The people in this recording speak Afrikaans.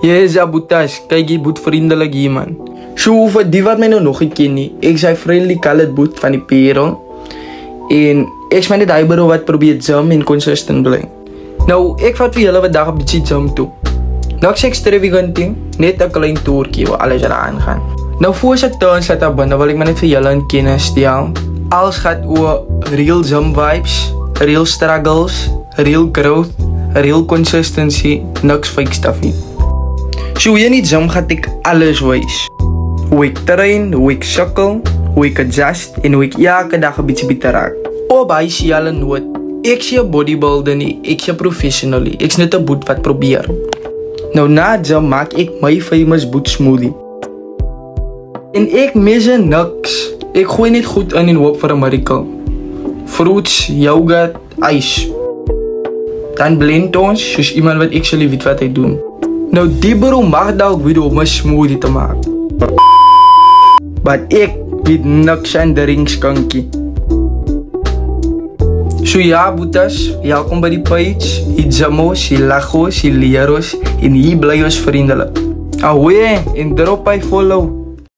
Yes, Abutas, kyk jy boet vriendelik hier man. So vir die wat my nou nog nie ken nie, ek is hy friendly colored boet van die Perel. En ek is my net hy bro wat probeer gym en consistent bly. Nou, ek vat vir julle wat dag 'n bietjie gym toe. Nou ek sê extravagant ding, net 'n klein toertjie waar alles eraan gaan. Nou voor se turns dat daar binne wil ek maar net vir julle in kennis stel. Alles gaat oor real gym vibes, real struggles, real growth, real consistency, niks fake stuff nie. So in die gym gaat ek alles wys. Hoe ek train, hoe ek sukkel, hoe ek adjust en hoe ek elke dag 'n bietjie beter raak. Op hy sê julle nood. Ek sê 'n bodybuilder nie, ek sê professional nie. Ek's net 'n boet wat probeer. Nou na gym maak ek my famous boet smoothie. En ek measure niks. Ek gooi net goed in en hoop vir 'n miracle. Fruits, yoghurt, ys. Dan blend ons soos iemand wat actually weet wat hy doen. Nou die bro mag dalk weet om 'n smoothie te maak. But ek weet niks aan drinkskankie. So ja, boetas, welkom by die page. Idzamos, ilagos, ilieros en hier bly ons vriendelik. Ahoy, en drop by follow.